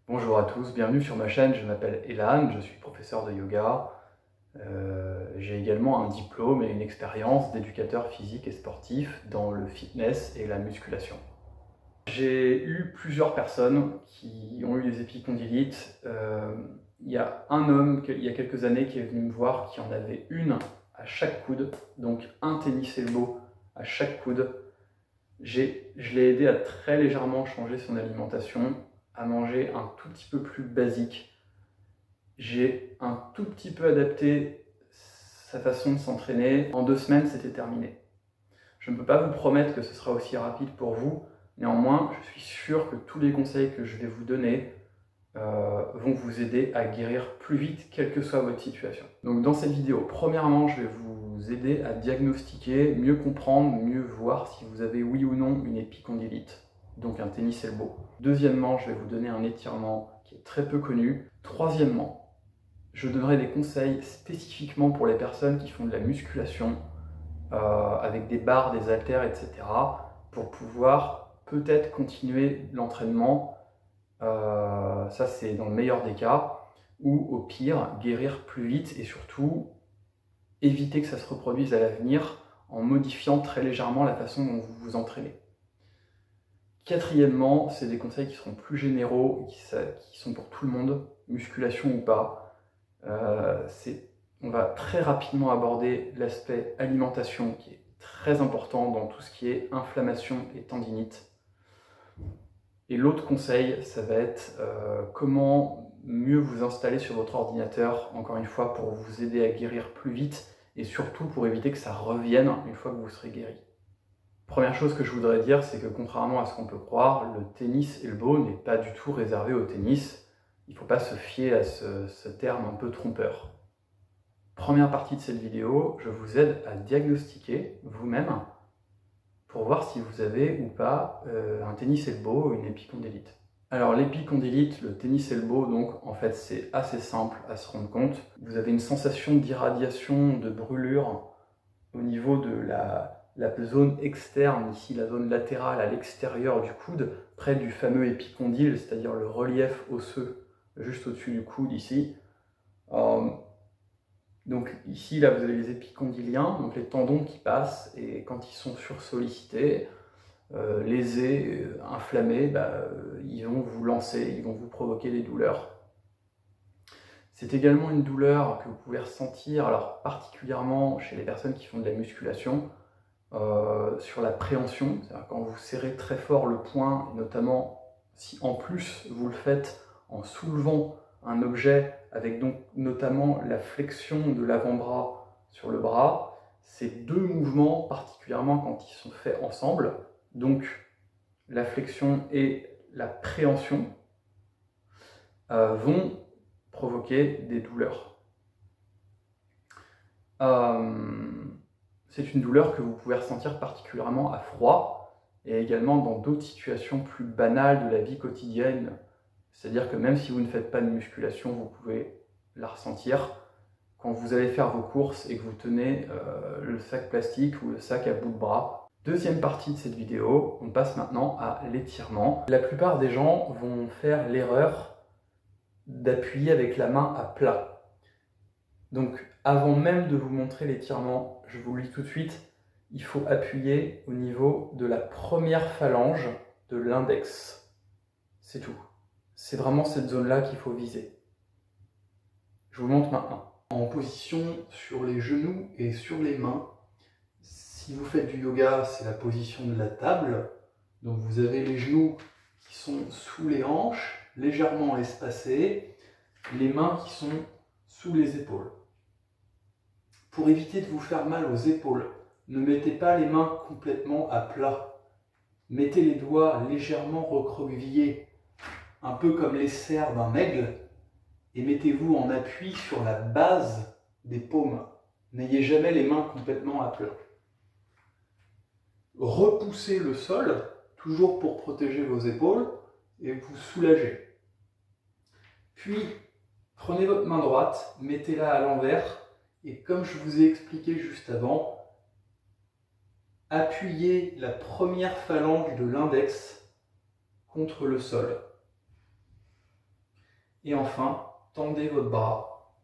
Bonjour à tous, bienvenue sur ma chaîne, je m'appelle Elan, je suis professeur de yoga. J'ai également un diplôme et une expérience d'éducateur physique et sportif dans le fitness et la musculation. J'ai eu plusieurs personnes qui ont eu des épicondylites. Il y a un homme, il y a quelques années, qui est venu me voir, qui en avait une à chaque coude, donc un tennis elbow à chaque coude. Je l'ai aidé à très légèrement changer son alimentation, à manger un tout petit peu plus basique. J'ai un tout petit peu adapté sa façon de s'entraîner. En 2 semaines, c'était terminé. Je ne peux pas vous promettre que ce sera aussi rapide pour vous. Néanmoins, je suis sûr que tous les conseils que je vais vous donner vont vous aider à guérir plus vite, quelle que soit votre situation. Donc dans cette vidéo, premièrement, je vais vous aider à diagnostiquer, mieux comprendre, mieux voir si vous avez oui ou non une épicondylite, donc un tennis elbow. Deuxièmement, je vais vous donner un étirement qui est très peu connu. Troisièmement, je donnerai des conseils spécifiquement pour les personnes qui font de la musculation, avec des barres, des haltères, etc., pour pouvoir peut-être continuer l'entraînement. Ça, c'est dans le meilleur des cas, ou au pire, guérir plus vite et surtout éviter que ça se reproduise à l'avenir en modifiant très légèrement la façon dont vous vous entraînez. Quatrièmement, c'est des conseils qui seront plus généraux, qui sont pour tout le monde, musculation ou pas. On va très rapidement aborder l'aspect alimentation qui est très important dans tout ce qui est inflammation et tendinite. Et l'autre conseil, ça va être comment mieux vous installer sur votre ordinateur, encore une fois, pour vous aider à guérir plus vite et surtout pour éviter que ça revienne une fois que vous serez guéri. Première chose que je voudrais dire, c'est que contrairement à ce qu'on peut croire, le tennis elbow n'est pas du tout réservé au tennis. Il ne faut pas se fier à ce terme un peu trompeur. Première partie de cette vidéo, je vous aide à diagnostiquer vous-même pour voir si vous avez ou pas un tennis elbow ou une épicondylite. Alors l'épicondylite, le tennis elbow, donc en fait c'est assez simple à se rendre compte. Vous avez une sensation d'irradiation, de brûlure au niveau de la zone externe, ici la zone latérale à l'extérieur du coude, près du fameux épicondyle, c'est-à-dire le relief osseux juste au-dessus du coude ici. Donc ici, là, vous avez les épicondyliens, donc les tendons qui passent, et quand ils sont sursollicités, lésés, inflammés, ils vont vous lancer, ils vont vous provoquer des douleurs. C'est également une douleur que vous pouvez ressentir, alors particulièrement chez les personnes qui font de la musculation, sur la préhension, c'est-à-dire quand vous serrez très fort le poing, et notamment si en plus vous le faites en soulevant un objet avec donc notamment la flexion de l'avant-bras sur le bras, ces deux mouvements, particulièrement quand ils sont faits ensemble, donc la flexion et la préhension, vont provoquer des douleurs. C'est une douleur que vous pouvez ressentir particulièrement à froid et également dans d'autres situations plus banales de la vie quotidienne. C'est-à-dire que même si vous ne faites pas de musculation, vous pouvez la ressentir quand vous allez faire vos courses et que vous tenez le sac plastique ou le sac à bout de bras. Deuxième partie de cette vidéo, on passe maintenant à l'étirement. La plupart des gens vont faire l'erreur d'appuyer avec la main à plat. Donc avant même de vous montrer l'étirement, je vous le dis tout de suite, il faut appuyer au niveau de la première phalange de l'index. C'est tout. C'est vraiment cette zone-là qu'il faut viser. Je vous montre maintenant. En position sur les genoux et sur les mains. Si vous faites du yoga, c'est la position de la table. Donc vous avez les genoux qui sont sous les hanches, légèrement espacés, les mains qui sont sous les épaules. Pour éviter de vous faire mal aux épaules, ne mettez pas les mains complètement à plat. Mettez les doigts légèrement recroquevillés, un peu comme les serres d'un aigle, et mettez-vous en appui sur la base des paumes. N'ayez jamais les mains complètement à plat. Repoussez le sol, toujours pour protéger vos épaules, et vous soulagez. Puis, prenez votre main droite, mettez-la à l'envers, et comme je vous ai expliqué juste avant, appuyez la première phalange de l'index contre le sol. Et enfin, tendez votre bras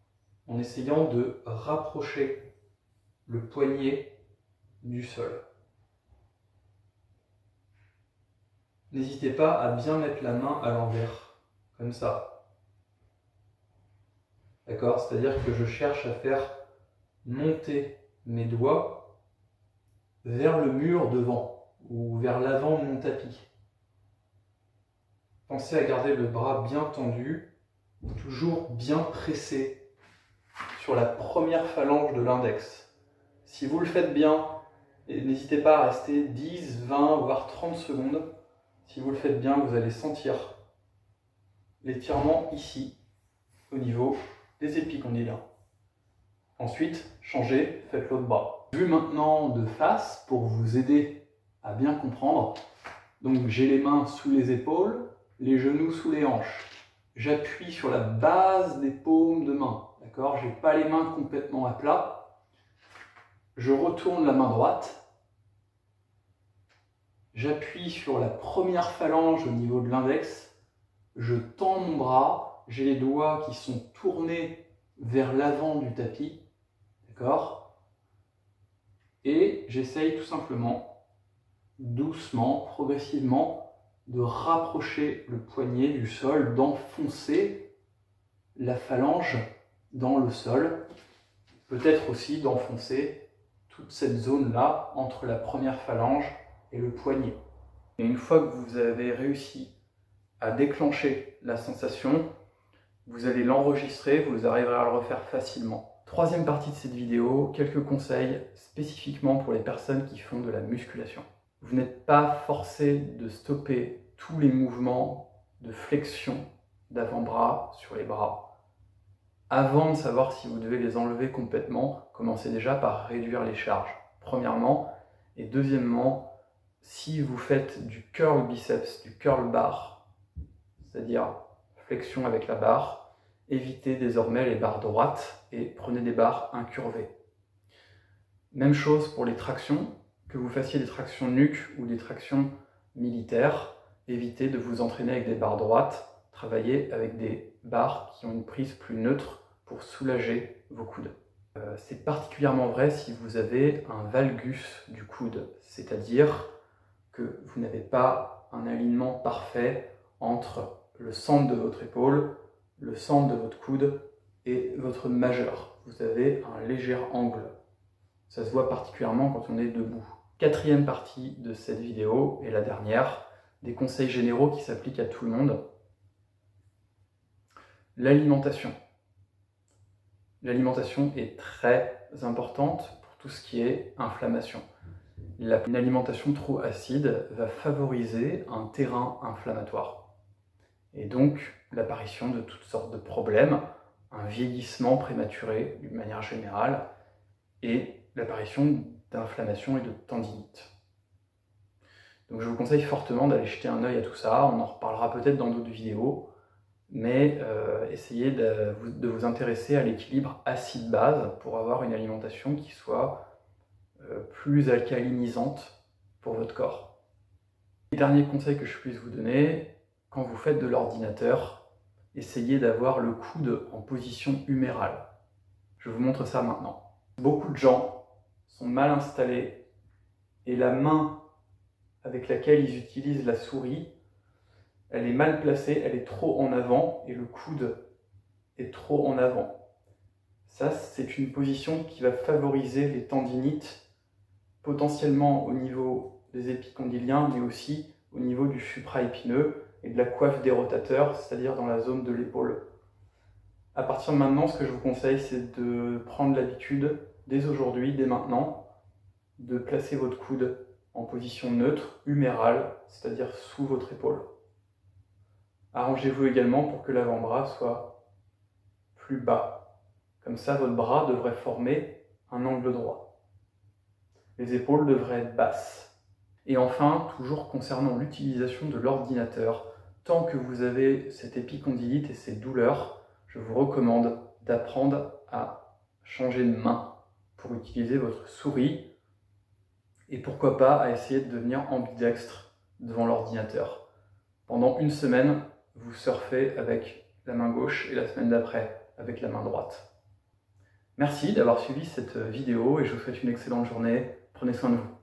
en essayant de rapprocher le poignet du sol. N'hésitez pas à bien mettre la main à l'envers, comme ça. D'accord? C'est-à-dire que je cherche à faire monter mes doigts vers le mur devant ou vers l'avant de mon tapis. Pensez à garder le bras bien tendu, toujours bien pressé sur la première phalange de l'index. Si vous le faites bien, n'hésitez pas à rester 10, 20, voire 30 secondes. Si vous le faites bien, vous allez sentir l'étirement ici, au niveau des épicondyles. Ensuite, changez, faites l'autre bras. Vu maintenant de face, pour vous aider à bien comprendre, donc j'ai les mains sous les épaules, les genoux sous les hanches. J'appuie sur la base des paumes de main, d'accord? Je n'ai pas les mains complètement à plat. Je retourne la main droite. J'appuie sur la première phalange au niveau de l'index. Je tends mon bras. J'ai les doigts qui sont tournés vers l'avant du tapis, d'accord? Et j'essaye tout simplement, doucement, progressivement, de rapprocher le poignet du sol, d'enfoncer la phalange dans le sol. Peut-être aussi d'enfoncer toute cette zone-là entre la première phalange et le poignet. Et une fois que vous avez réussi à déclencher la sensation, vous allez l'enregistrer, vous arriverez à le refaire facilement. Troisième partie de cette vidéo, quelques conseils spécifiquement pour les personnes qui font de la musculation. Vous n'êtes pas forcé de stopper tous les mouvements de flexion d'avant-bras sur les bras. Avant de savoir si vous devez les enlever complètement, commencez déjà par réduire les charges, premièrement. Et deuxièmement, si vous faites du curl biceps, du curl bar, c'est-à-dire flexion avec la barre, évitez désormais les barres droites et prenez des barres incurvées. Même chose pour les tractions, que vous fassiez des tractions nuque ou des tractions militaires, évitez de vous entraîner avec des barres droites, travaillez avec des barres qui ont une prise plus neutre pour soulager vos coudes. C'est particulièrement vrai si vous avez un valgus du coude, c'est-à-dire que vous n'avez pas un alignement parfait entre le centre de votre épaule, le centre de votre coude et votre majeur. Vous avez un léger angle. Ça se voit particulièrement quand on est debout. Quatrième partie de cette vidéo, et la dernière, des conseils généraux qui s'appliquent à tout le monde. L'alimentation. L'alimentation est très importante pour tout ce qui est inflammation. Une alimentation trop acide va favoriser un terrain inflammatoire. Et donc l'apparition de toutes sortes de problèmes, un vieillissement prématuré d'une manière générale, et l'apparition d'inflammation et de tendinite. Donc je vous conseille fortement d'aller jeter un œil à tout ça, on en reparlera peut-être dans d'autres vidéos, mais essayez de vous intéresser à l'équilibre acide-base pour avoir une alimentation qui soit plus alcalinisante pour votre corps. Le dernier conseil que je puisse vous donner, quand vous faites de l'ordinateur, essayez d'avoir le coude en position humérale. Je vous montre ça maintenant. Beaucoup de gens sont mal installés et la main avec laquelle ils utilisent la souris, elle est mal placée, elle est trop en avant et le coude est trop en avant. Ça, c'est une position qui va favoriser les tendinites, potentiellement au niveau des épicondyliens, mais aussi au niveau du supraépineux et de la coiffe des rotateurs, c'est-à-dire dans la zone de l'épaule. À partir de maintenant, ce que je vous conseille, c'est de prendre l'habitude, dès aujourd'hui, dès maintenant, de placer votre coude en position neutre, humérale, c'est-à-dire sous votre épaule. Arrangez-vous également pour que l'avant-bras soit plus bas. Comme ça, votre bras devrait former un angle droit. Les épaules devraient être basses. Et enfin, toujours concernant l'utilisation de l'ordinateur, tant que vous avez cette épicondylite et ces douleurs, je vous recommande d'apprendre à changer de main pour utiliser votre souris et pourquoi pas à essayer de devenir ambidextre devant l'ordinateur. Pendant une semaine, vous surfez avec la main gauche et la semaine d'après avec la main droite. Merci d'avoir suivi cette vidéo et je vous souhaite une excellente journée. Prenez soin de vous.